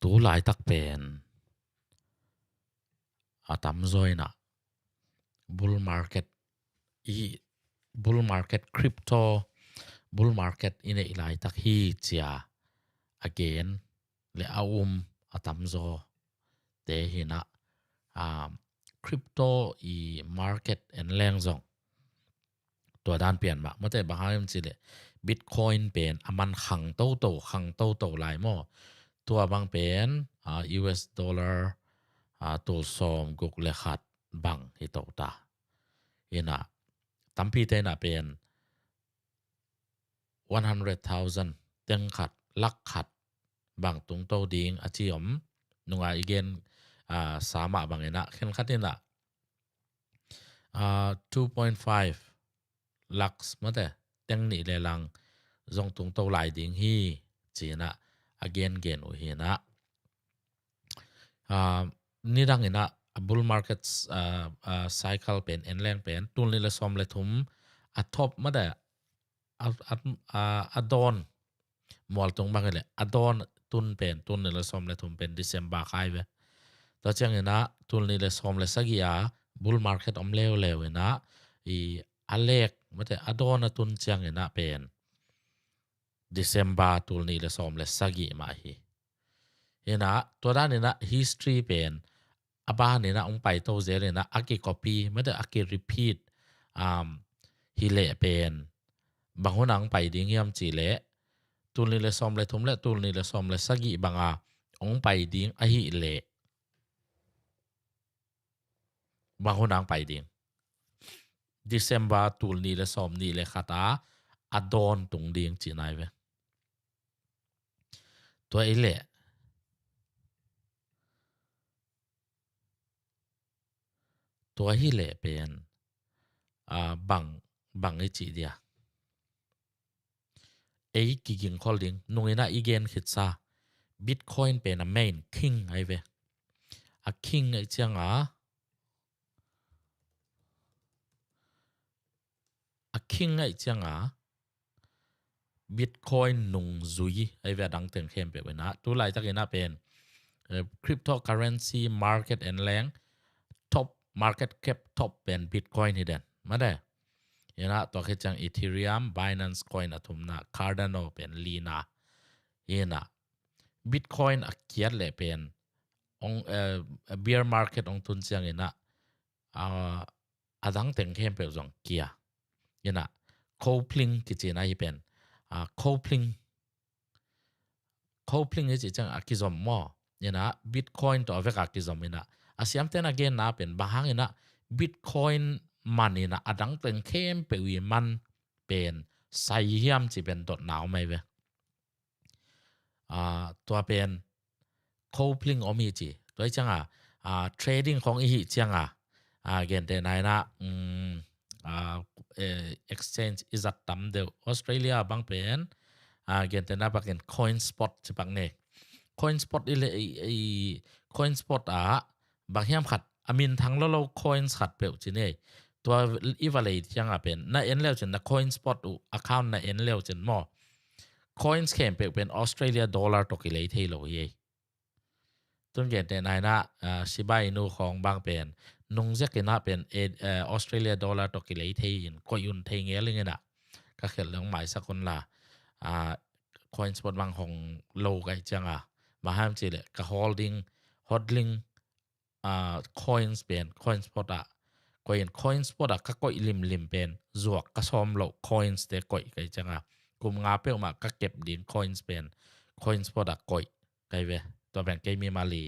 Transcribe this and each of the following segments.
ตูหลายตักเป็นอาตามซอยนะ bull market อี bull market crypto bull market อินเอหลายตักฮีเจีย again เลอาอาตามโซเตหินะcrypto อี market เอ็นแรงซงตัวด้านเปลี่ยนมาเมื่อแต่บางครั้งสิเลย Bitcoin เป็นมันขังโตหลายหม้อตัวบางเป็นUS dollar ตัวซอมกุกเลขัดบังฮิตโตตาเห็นนะตั้มพีเตน่ะเป็น100,000เต็งขัดลักขัดบางตุงโตดิงอาชีอมนุงอีเกนสามะบางเอ็นะเข็นขัดนี่นะ2.5 ลักส์มาแต่เต็งนี่เลยลังจงตุงโตหลายดิงฮีจีนะagainเกนโอเฮนะนี่ดังเห็นนะ bull market cycle เป็นเอ็นแรงเป็นตุนเลยละซอมเลยทุ่มท็อปมาแต่ดอนมอลตรงบางเลยดอนตุนเป็นตุนเลยละซอมเลยทุ่มเป็น December ใครเว้ยแต่เจ้าเห็นนะตุนเลยละซอมเลยสักอย่าง bull market เลวเห็นนะอีเล็กมาแต่ดอนตุนเจ้าเห็นนะเป็น December ตุนเลยละซอมเลยสักอย่างมาฮีเห็นนะตัวด้านนี้นะ history เป็นบ้านเนี่ยนะองไปโตเจเลยนะอากิ copy ไม่ได้อากิ repeat ฮิเละเป็นบางคนนังไปดิ้งยามจีเละตุลนี่เลยซอมเลยทุ่มเละตุลนี่เลยซอมเลยสักกี่บางองไปดิ้งฮิเละบางคนนังไปดิ้ง December ตุลนี่เลยซอมนี่เลยขัดดอนตรงดิ้งจีนายเวตัวเละตัวฮิเละเป็นบางไอจีเดียกิกิงคอลดิ้งนุ่งนะอีเกนคิดซา Bitcoin เป็นmain king ไอเวking ไอเจียงking ไอเจียงBitcoin นุ่งซุยไอเวดังเต็งเข้มไปเวนะตัวไหลจากเห็นนะเป็นcryptocurrency market and แรง top market cap top เป็น Bitcoin นี่เด่นมาได้เห็นนะตัวคิดจัง Ethereum Binance Coin อะทุมนะ Cardano เป็น Lina เห็นนะ Bitcoin เกียรเลยเป็นองbear market องทุนเสียงเห็นนะดังเต็งเข้มไปจงเกียเห็นนะ Coupling กิจนะที่เป็นcoupling นี่จะจังกิจอมมอเนี่ยนะ Bitcoin ตัวเวกกิจอมเนี่ยนะเสียมเต้นagainนะเป็นบางเนี่ยนะ Bitcoin มันเนี่ยนะดังเต็งเข้มไปวิมันเป็นไซเฮียมจะเป็นดดหนาวไหมเว้ยตัวเป็น coupling อมีจีตัวจังtrading ของอีจังagain แต่ไหนนะexchange อิจัดตั้มเดียวออสเตรเลียบางเป็นagain แต่นะบางเป็น coin spot จะบางเนี่ย coin spot อีเลยcoin spotบางแห่งขัดมินทั้งเรา coin ขัดเปล่าจีเนี่ยตัว evaluate ยังเป็นน่าเอ็นเลี้ยวจนนะ coin spot account น่าเอ็นเลี้ยวจนหม้อ coins เข้มเป็นออสเตรเลียดอลลาร์ตกเลยเท่าไหร่ต้นเกตในนะชิบายนูของบางเป็นนุ่งเจกินะเป็นออสเตรเลียดอลลาร์ตกเลยเท่ยินก็ยุนเทงเงี้ยเลยนะก็เขียนเรื่องหมายสักคนละcoins spot บางของโลกไอจังมาห้ามจีเลยก็ holding coins เป็น coins spot ก็ยิน coins spot ก็ลิมเป็นจวกก็ซ้อมโล coins เด็กก็ไอจังกลุ่มงาเปิลมาก็เก็บดิ้ง coins เป็น coins spot ก็ไกเวตัวเป็นเกมีมาลี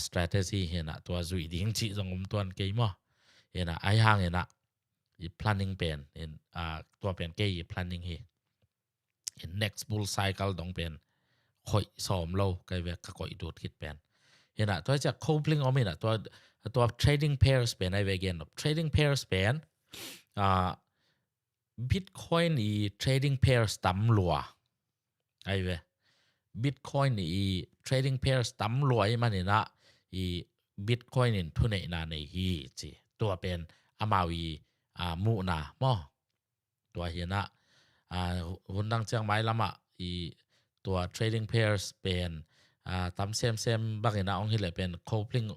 strategy เห็นนะตัวจุยดิ้งจีตรงตัวเกมอ่ะเห็นนะไอห่างเห็นนะplanning เป็นเห็นตัวเป็นเกย์ planning เห็น next bull cycle ต้องเป็นค่อยซ้อมโลไกเวก็ค่อยดูดคิดเป็นเห็นนะตัวจาก coupling ออกมาน่ะตัว trading pairs เป็นไอเวเกน trading pairs เป็นBitcoin trading pairs ต่ำลัวไอเว Bitcoin trading pairs ต่ำรวยมันนี่นะBitcoin นี่ทุนไหนนาในฮีจีตัวเป็นมาวีมูนาหม้อตัวเห็นนะหุ่นดังเชียงไม้ละมะตัว trading pairs เป็น ตามเซมบักเห็นองฮิเลเป็น coupling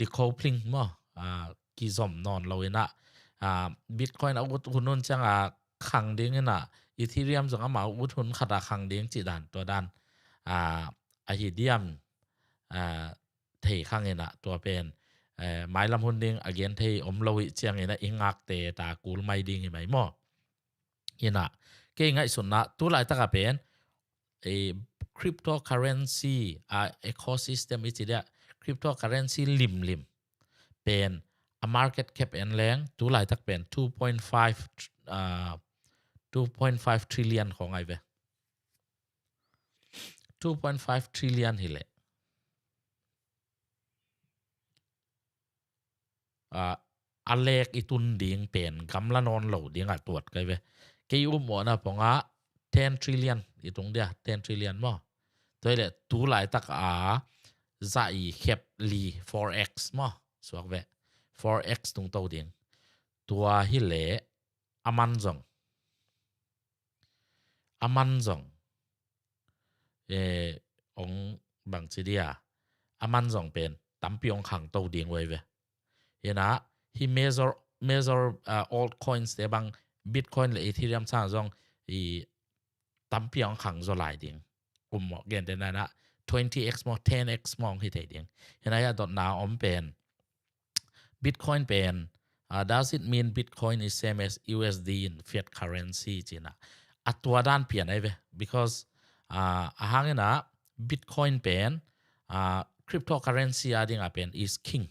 decoupling มั้งกิจอมนอนเราเองนะBitcoin อาวุธหุ่นนนจังขังดิ้งนะอีทีเรียมจังมาอาวุธหุ่นขัดขังดิ้งจีดันตัวดันอะฮิเดียมเทขังเองนะตัวเป็นไม้ลำหุ่นดิ้งอเกนเทอมลวิเจียงเองนะอิงักเตตากูลไม่ดิ้งเห็นไหมมั้งเห็นนะเก่งไงสุดนะตัวไหลตะกับเป็นcryptocurrency ecosystem อีจีเดีย cryptocurrency ลิมเป็น market cap แอนแรงตัวไหลตักเป็น2.5 trillion ของไอ้เว้2.5 trillion ฮิเลอันเล็กอีตุนดิ่งเป็นกำลังนอนเหล่าดิ่งตรวจกันเว้กี่อุ้มหมดนะพง10 trillion อีตรงเดีย10 trillion มั้งตัวเลยตัวไหลตักใจแคปลี 4x มั้งสวกเว้ 4x ตรงตัวดิ่งตัวฮิเลอามันจงองบางทีเดียอามันจงเป็นตั้มปีองขังตัวดิ่งไว้เว้เห็นนะ he measure altcoins แต่บาง Bitcoin หรือ Ethereum สร้างจงตั้มปีองขังจะหลายดิ่งหมอเกินแต่นั้นนะ 20x มอง 10x มองที่ไหนดิ่งเห็นนะตอนน้าอมเป็น Bitcoin เป็น does it mean Bitcoin is same as USD in fiat currency จีนะตัวด้านเปลี่ยนไอ้เว้ because หางนะ Bitcoin เป็น cryptocurrency ดิ่งเป็น is king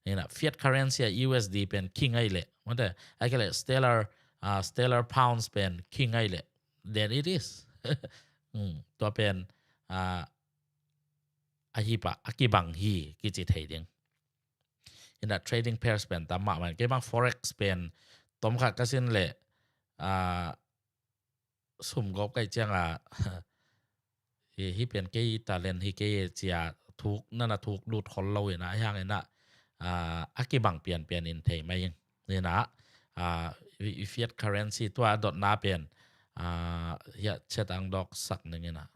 นี่นะ fiat currency USD เป็น king ไอ้เลยมันแต่ไอ้ก็เลย stellar pounds เป็น king ไอ้เลย then it is ตัวเป็นอาฮิปะอากิบังฮีกิจิตเฮดิ่งin that trading pairs เป็นตามมามันก็บาง forex เป็นต้มขัดก็สิ้นเลยสุ่มกบใกล้เจียงที่เป็นเกย์ตาเลนที่เกย์เจียถูกนั่นนะถูกดูดคนเราอย่างนะอย่างนี้นะอากิบังเปลี่ยนอินเทย์ไม่ยังนี่นะfiat currency ตัวดอทนาเป็นเช็ดอังดอกสักหนึ่งนะ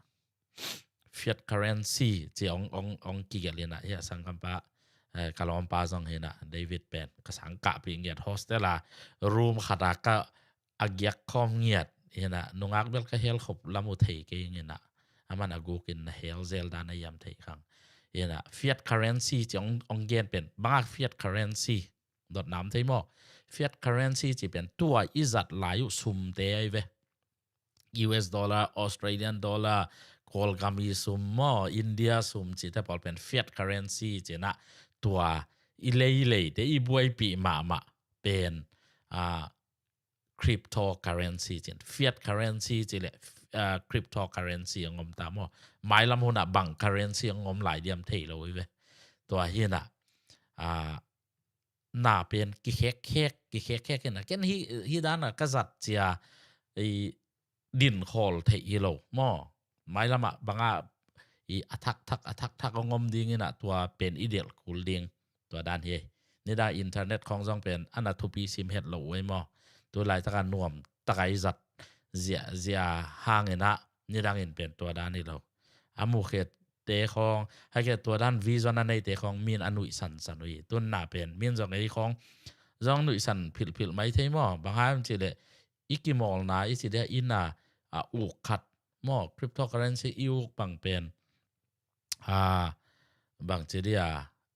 fiat currency จีองกี่กันเลยนะสังคมปะกะลอมปาซองเห็นนะเดวิดเป็นกสังกะปีเงียดโฮสเตล่ารูมขัดก็อาเกียกคอมเงียดเห็นนะนุ่งอักเบลก็เฮลขบลามุเทยกันเงี้ยนะมันอากูกินเฮลเซลดานายามเทยขังเห็นนะ fiat currency จีองเกียนเป็นบาง fiat currency ดอทน้ำเทยมอ fiat currency จีเป็นตัวอิจัดหลายสุ่มเตยเว US dollar Australian dollar โคลกามีสุ่มมออินเดียสุ่มจีแต่พอเป็น fiat currency จีนะตัวอิเลยแต่อีบวยปีมาเป็นcryptocurrency จีน fiat currency จีเลยcryptocurrency งมตามว่าหมายลำหุ่นบัง currency งมหลายเดียมเทเลยเว้ยตัวเฮียน่ะน่าเป็นกิเคกนะแค่ฮีด้านน่ะกษัตริย์เจียไอ้ดินคอลเทอีโลหม้อหมายละมาบางอีอัทักงมดิ้งนะตัวเป็นอีเดียลคูลดิ้งตัวด้านเฮนี่ได้อินเทอร์เน็ตของจงเป็นอันนั้นทุปีซิมเฮดโลไว้หม้อตัวลายตะการนวมตะไคจัดเสียห่างนะนี่ดังอินเป็นตัวด้านนี้เราอามุเขตเตะของให้แก่ตัวด้านวิจารณ์ในเตะของมีนอนุสันอุยตัวหน้าเป็นมีนจากในของจงหนุสันผิดไม่ใช่หม้อบางครั้งจีเลยอีกิมอลนะอีสิเดียอินนะอุกขัดหม้อคริปโตเคอเรนซีอุกบางเป็นบางจีเดีย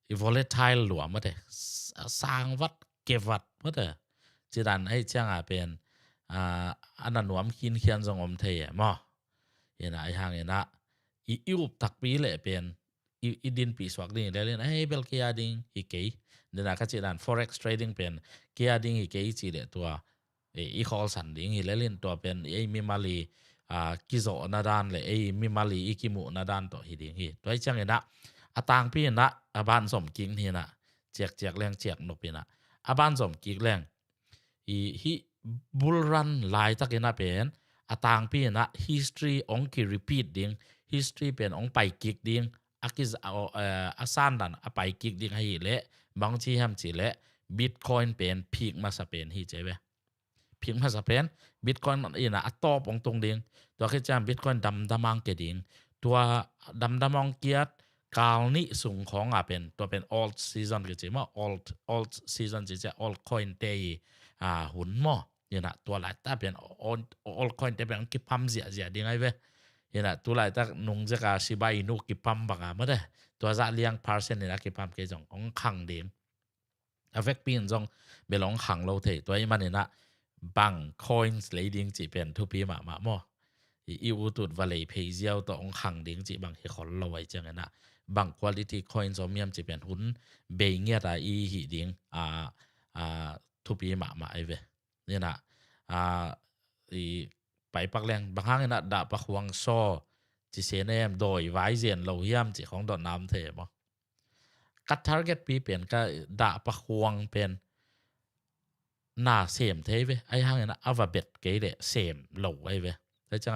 อีโวเลทายหลวมมาเถอะสร้างวัดเก็บวัดมาเถอะจีดันให้เจ้าเป็นอันนั้นหลวมคินเขียนจงอมเทียหม้อเห็นไอ้ห่างเห็นนะอีอุบตักปีเลยเป็นอีดินปีสวักดิ้งเรื่องเบลเกียดิ้งอีเกย์เดี๋ยวนะก็จีดัน forex trading เป็นเกียดิ้งอีเกย์จีเลยตัวอีคอลสันดิ้งอีเล่นตัวเป็นมิมาลีกิโซนาดานเลยมิมาลีอีกิมุนาดานตัวฮิดิ้งฮีตัวไอ้เจ้าเห็นนะต่างพี่นะบ้านสมกิงเห็นนะเจียกแรงเจียกนกพี่นะบ้านสมกิงแรงฮีบุลรันหลายตักเห็นนะเป็นต่างพี่นะ history องกี repeat ดิ้ง history เป็นองไปกิกดิ้งกิจซานดันไปกิกดิ้งให้เละบางทีห้ามจีเละ Bitcoin เป็นพีกมาสเปนฮีเจ๊เวพีกมาสเปน Bitcoin อีน่ะตอบองตรงดิ้งตัวคิดจำ Bitcoin ดำมังเกดิ้ง ตัวดำมองเกียดกาลนี่สูงของเป็นตัวเป็น old season ก็จะว่า old season จะ old coin เตยหุ่นหม้อเนี่ยนะตัวหลายตาเป็น old coin เตเป็นกิพัมเสียดีไงเว้ยเนี่ยนะตัวหลายตานุ่งจะกาชิบายนุกิพัมบังไม่ได้ตัวจะเลี้ยง percent เนี่ยนะกิพัมเกจงของขังเดียม affect ปีนจงเบลองขังเราเถอะตัวนี้มันเนี่ยนะบัง coins เลยดิ้งจีเป็นทุปีมาหม้ออีอุตุดวาเลยเพย์เซียวตัวองขังดิ้งจีบางที่เขาเราไว้จังนะบาง quality coin จะมีมจะเป็นหุ้นเบงเงียดอีหิดิ้งทุปีมาไอเวเนี่ยนะอีไปปักแรงบางครั้งเนี่ยนะดาปักหวังโซจีเซเนมโดยไว้เซียนเราเยี่ยมจีของดอนน้ำเถอะมั้งกัด target ปีเปลี่ยนก็ดาปักหวังเป็นหน้าเสมเทเวไอ้ห้างเนี่ยนะอัลฟาเบตเกย์เดเสมโลไอเวแล้วจัง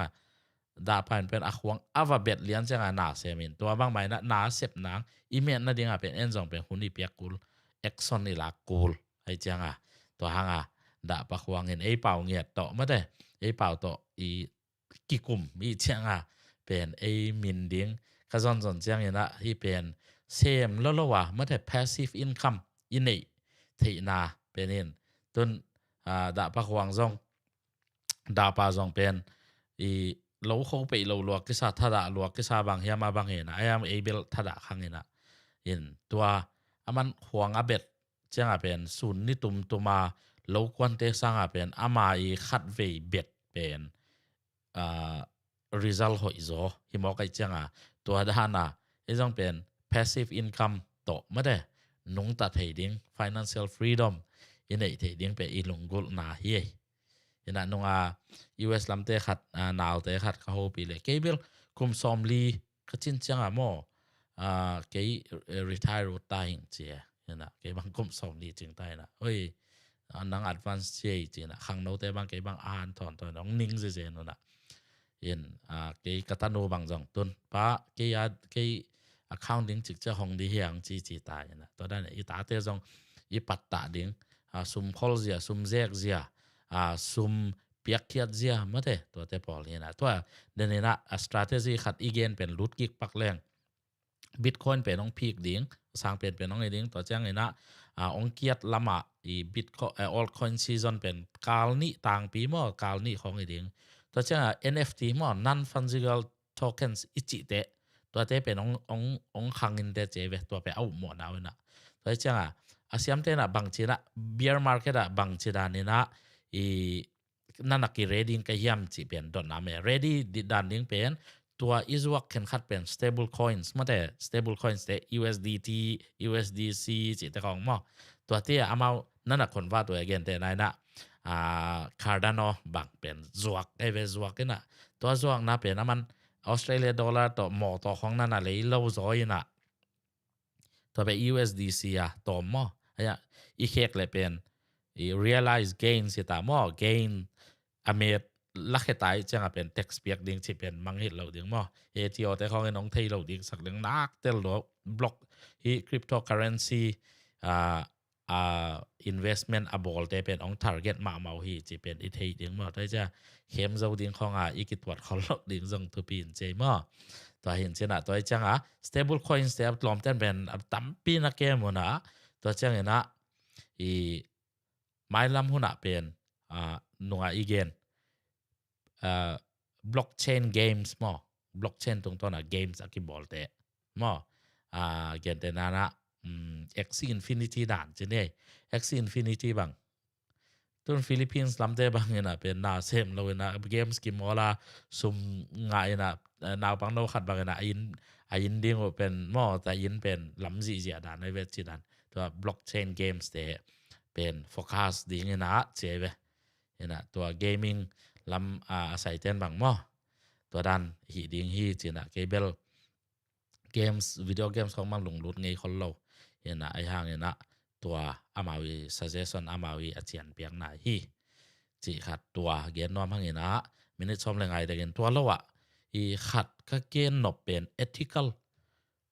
ดาพันเป็นอักวังอัลฟาเบตเลี้ยงจังหน้าเสมินตัวบางใบนะหน้าเสพนังอีเมนนั่นเองเป็นเอ็นซองเป็นหุ่นอีเปียกูลเอ็กซอนนี่ละกูลไอ้จังตัวห้างดาปักวังเห็นไอ้เป่าเงียดต่อไม่ได้ไอ้เป่าต่ออีกิกุมอีจังเป็นไอ้มินดิ้งก็จนจังเนี่ยนะที่เป็นเสมแล้วว่าไม่ได้ passive income อินนี่ที่นาเป็นเองต้นดาปักวังซองดาปาซองเป็นอีเราเข้าไปเราลวกกิสาทัดะลวกกิสาบางเฮียมาบางเห็นไอ้ยามเอเบลทัดะขังเห็นเห็นตัวมันห่วงอเบ็ดจังเป็นศูนย์นี่ตุ่มตัวมาเราควรเตะสังเป็นมาอีขัดเวเบ็ดเป็นresult หอยโซฮิมอกไอจังตัวด้านไอ้จงเป็น passive income โตไม่ได้นุ่งตัดเหดิ้ง financial freedom ยันไอเหดิ้งเป็นอีหลงกุลนาเฮียยันนุ่งUS ลำเตะขัดนาวเตะขัดเขาปีเลยเกบิลคุมซอมลีก็จินจังโมเกย์ retire ตายเจียยันเกย์บางคุมซอมลีจึงตายนะเฮ้ยนัง advance เจียจริงนะขังโนเตะบางเกย์บางอ่านถอนน้องนิ่งเจียนั่นนะยันเกย์กตันโนบางจังตุนป้าเกย์ accounting จิกเจ้าของดีเฮียงจีตายนะตอนนั้นอีตาเตะจงอีปัตตาดิ้งซุมพอลเซียซุมเซกเซียซุมเปียกเคียดเซียมาเถอะตัวเตปอลนี่นะตัวเดนนี่นะ strategy ขัดอีเกนเป็นลุดกิกปักแรงบิตคอยน์เป็นน้องพีกดิ้งสร้างเป็นน้องไอ้ดิ้งตัวแจ้งไอ้นะองเกียดละมาอีบิตคอยaltcoin season เป็นกาลนี้ต่างปีมั้งกาลนี้ของไอ้ดิ้งตัวแจ้งNFT มั้ง non fungible tokens อิจิเตตัวเตเป็นองขังอินเตเจเวตัวไปเอาหมดเอานะตัวแจ้งอาเซียมเตนะบางทีนะ bear market บางทีนี่นะอีนั่นนัก ready ก็ย่ำจีเป็นดอนน้ำready ดิดานดิ้งเป็นตัวอิสวักเข็นขัดเป็น stable coins มาแต่ stable coins แต่ USDT USDC จีแต่ของมั้งตัวที่เอานั่นนักคนว่าตัวเองแต่ไหนนะCardano บางเป็นจวกได้เวจวกกันนะตัวจวกนะเป็นน้ำมันออสเตรเลียดอลลาร์ต่อหมอต่อของนั่นอะไรเล่าจอยนะตัวเป็น USDC ต่อหม้อไอ้อีเคกเลยเป็นrealize gain สิตาหม้อ gain อเมริกลักเหตุจังเป็น text เปียกดิ้งที่เป็นมังเหตุเราดิ้งหม้อที่เอาแต่ของน้องเทยเราดิ้งสักเรื่องนักเตลล์บล็อกที่ cryptocurrency investment บอลแต่เป็นอง target มาเมาฮีที่เป็นอีเทยดิ้งหม้อได้จะเข้มเราดิ้งของอีกิตวัดเขาเราดิ้งส่งทุปีนเจหม้อตัวเห็นเช่นตัวจังstable coins แต่ลอมเต้นเป็นตั้มปีนักเกมหมดนะตัวจังเห็นอีไม่ลำหุ่นเป็นหน่วยอีเกนblockchain games มั้ง blockchain ตรงตัวน่ะ games อะกิบอลเตะมั้งเกนเตนานะAxie Infinity ด่านจะเนี่ย Axie Infinity บางตัวฟิลิปปินส์ลำเตะบางเนี่ยนะเป็นน่าเซมเราเนี่ยนะ games กิมอลาซุ่มง่ายนะนาวปังโนขัดบางเนี่ยนะอินดิ้งเป็นมั้งแต่อินเป็นลำจีเจียด่านในเวทีด่านตัว blockchain games เตะเป็นโฟกัสดิ้งเนี่ยนะเจ๋อเว้ยเนี่ยนะตัว gaming ลำอาศัยเต้นบางมั้งตัวดันฮีดิ้งฮีจีนะเคเบิลเกมส์วิดีโอเกมส์ของมันลงรุดไงคนเราเนี่ยนะไอ้ห่างเนี่ยนะตัวอามาวี suggestion อามาวีอาเจียนเปียงไหนฮีจีขัดตัวเกณฑ์น้อมห่างเนี่ยนะมินิชมแรงไงแต่เกณฑ์ตัวเราอ่ะอีขัดก็เกณฑ์นบเป็น ethical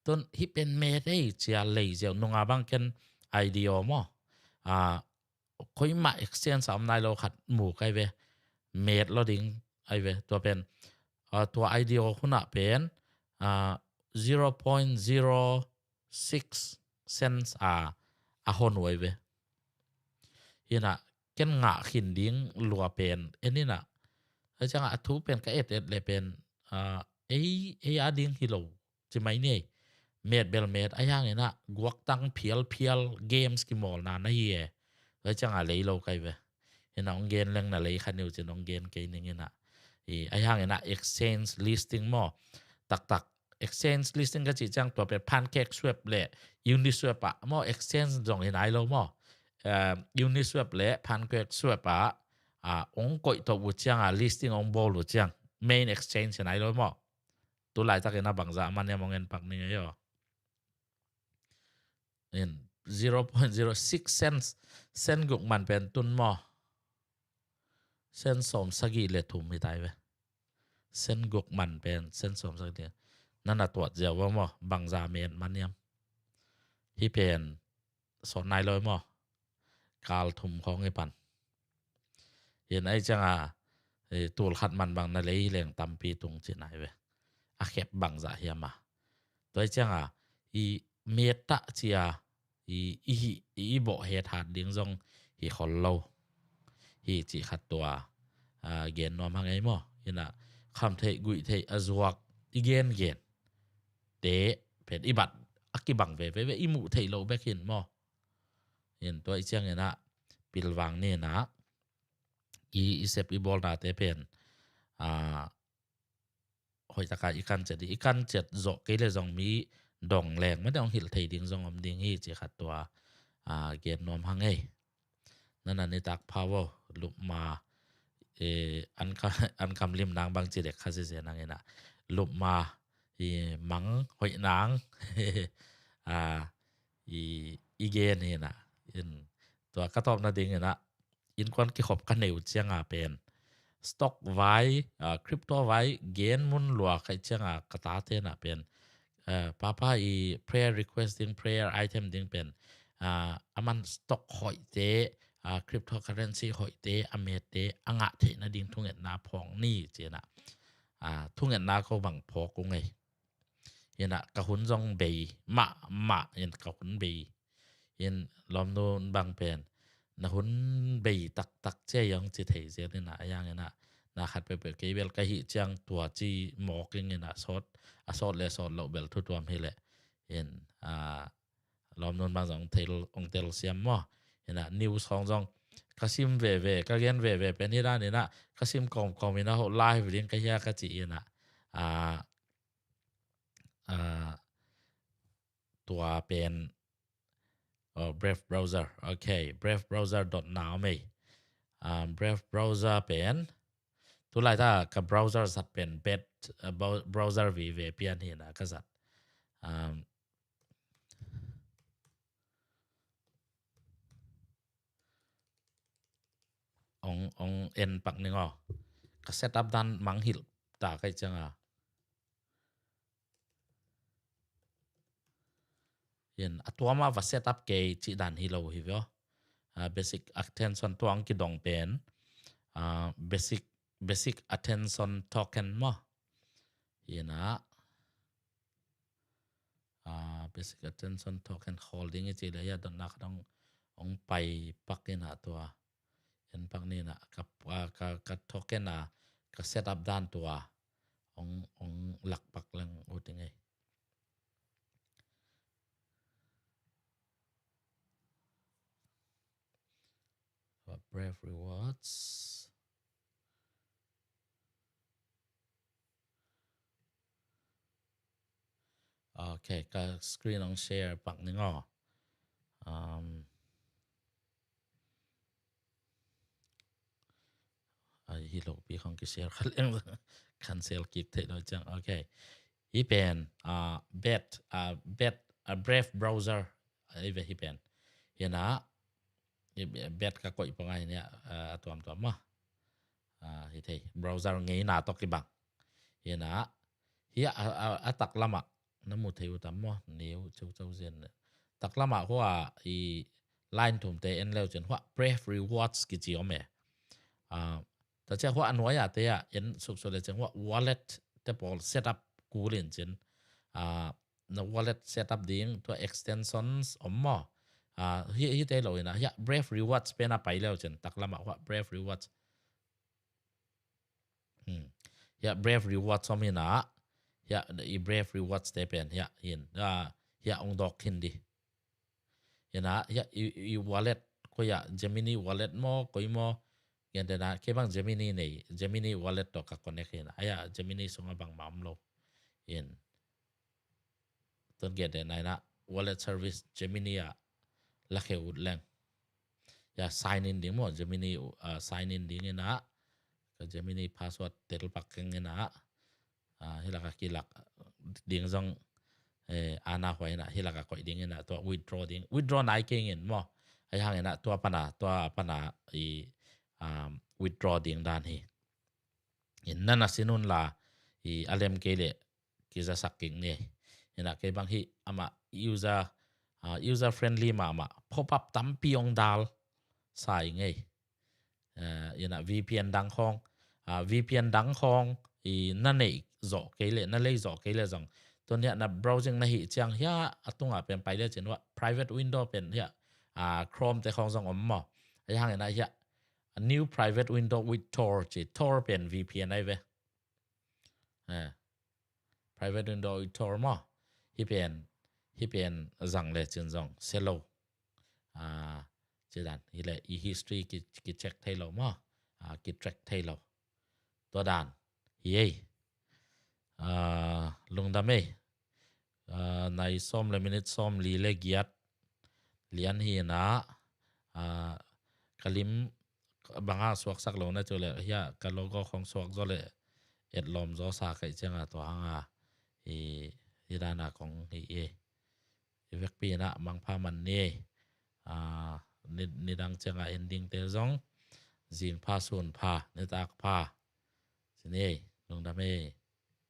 ต้นที่เป็นเมดได้เจียเลยเจียนุ่งอาบังเกณฑ์ไอเดียมั้งคุยมา exchange สามนายเราขัดหมู่ใครเวเมดเราดิ้งไอเวตัวเป็นตัวไอเดียคุณะเป็น 0.06 cents hon way ve ina ken nga khin ding lua pen enina changa thu pen ka et le pen ading hilo chi mai nei met bel met ayang ina guak tang phial games ki mol na na ye changa le lo kai ve ina ong gen leng na le khaniu chen ong gen ke ning ina ayang ina exchange listing mo tak exchange listing ka chi chang to pe pancake swap le uniswap mo exchange jong ina lo mo uniswap le pancake swap ong koi to bu chang listing ong bol lu chang main exchange ina lo mo tu lai tak ina bangza man ya mongen pak ni yo in 0.06 cents guk man pen tun mo sen som sagi le thum mi tai ve sen guk man pen sen som sagiนั่นตัวเจ้าว่ามั้งบางจาเมนมันเนี่ยที่เป็นสอนนายเลยมั้งการทุ่มของไอ้ปันเห็นไอ้จังตัวขัดมันบางนั่นเลยเรื่องตำปีตรงจีนไหนเว้ยอาเก็บบางจาเฮียมาตัวจังอีเมตตาเจียอีบ่เหตุหาดิ้งจงอีคนเราอีจีขัดตัวเกณฑ์นอมหางไงมั้งเห็นนะคำเทกุยเทอจวกอีเกณฑ์เตะเป็นอีบัดอักกิบังเว่อีหมูเทโลแบกเห็นมั้งเห็นตัวไอ้เจ้าเนี่ยนะปิลวังเนี่ยนะอีเซฟอีบอลนาเตเป็นหอยตะการอีกันเจ็ดอีกันเจ็ดโจกเลยจงมีดองแรงไม่ได้องหิลไทยดิ้งจงอมดิ้งฮีจีขัดตัวเกณฑ์นอมหังไงนั่นน่ะนี่ตักพาวเวอร์ลุกมาอันคำริมนางบางจีเด็กคาเซียนางเองนะลุกมามังหอยนางอีเกนเนี่ยนะตัวกระตอบนาดิ้งเนี่ยนะอินควันกี่ขบกันเหนียวเชียงเป็นสต็อกไว้คริปโตไว้เกนมุนหลวกไอเชียงกระตาเทนะเป็นป้าprayer requesting prayer item ดิ้งเป็นมันสต็อกหอยเตคริปโตเคอเรนซีหอยเตอเมเตอ่างะเทนะดิ้งทุ่งเงินนาพองนี่เจนะทุ่งเงินนาเขาบังพอกุ้งไงยันกะหุนจงเบยมะยันกะหุนเบยยันลอมโนนบางเป็นนะหุนเบยตักเจียงจิตเหเจียนี่นะอย่างเงี้ยนะขัดไปเปิดเกเบลกะหิจังตัวจีหมอกอย่างเงี้ยนะสดเลยสดเราเบลทุกตัวไม่เลยยันลอมโนนบางจงเทลองเทลเซียมมั้งยันนะนิวส์ของจงกระซิมเว่ก็เรียนเว่เป็นที่ด้านนี้นะกระซิมกองมีนะเขาไลฟ์เรียนก็แยกกะจีนะตัวเป็น Brave browser โอเค Brave browser now ไหมBrave browser เป็นตัวไรถ้ากับ browser สัตว์เป็น bed browser VPN นี่นะก็สัตว์องเอ็นปักหนึ่งก็ set up ด้านมังหิลตาใครจังเห็นตัวมาว่า set up เกย์จีดันฮิโลฮิวbasic attention ตัวอังกฤษดองเป็นbasic attention token มั้งเห็นนะbasic attention token holding จีเลยดอนนักต้องไปปักนี่นะตัวเห็นปักนี่นะกับ token กับ set up ด้านตัวองหลักปักลังโอ้ยังไงBrave rewards โอเคก็สกรีนลองแชร์ปักหนึ่งฮิโลปีของกิเชลคันเองคันเซลกิกเทโนจังโอเคฮีเป็นBrave browser ไอ้เวฮีเป็นเห็นนะเบ็ดก็กดปังไงเนี่ยตัวมั้งที่ที่ browser งี้หน้าตกิบังเห็นนะเฮียตักละมักน้ำมูเทียวตั้มมั้งนิ้วเจ้าเซนตักละมักเพราะว่าอีไลน์ถุงเตะเอ็นแล้วจนว่า brave rewards กิจิโอเมแต่เจ้าว่าอันว่าอย่าเตะเอ็นสุดๆเลยจังว่า wallet แต่พอ set up กูเล่นจน na wallet setup ding to extensions ommo hi te lo ina ya brave rewards pe na pai lo chen taklama wa brave rewards ya brave rewards omina ya i brave rewards te pen ya hin ya ong dok hin di yana ya i wallet ko ya Gemini wallet mo ko mo yan na ke bang Gemini nei Gemini wallet to ka connect hin aya Gemini sunga bang mam lo in ton get de na wallet service Gemini ya la ke ud lang ya sign in ding mo Gemini sign in ding na ka Gemini password tel pak keng na hilaka kilak ding zong ana hoi na hilaka koi ding na to withdraw nai keng in mo ai hang na to pana i withdraw ding dan hi in nana sinun la i alem kele kiza saking ne ina ke bang hi ama user friendly ma pop up tam piong dal sai ngai ina VPN dang khong VPN dang khong i nanei zo kele na lei zo kele zong ton ya na browsing na hi chiang ya atunga pen pai le chen wa private window pen ya Chrome te khong zong om mo ai hang na ya a new private window with Tor chi Tor pen VPN ai ve private window with Tor mo hi pen zang le chen zong selo chỉ đàn hi lệ i history ki check thay lo mo ki track thay lo to đàn hi ei lung da me nai som le minute som li le giat lian hi na kalim banga suak sak lo na chole ya ka logo khong suak zo le et lom zo sa kai chenga to hanga hi dana kong hi vek pi na mang pha man ni nidang chenga ending te zong jing pha sun pha ne tak pha sini lung da me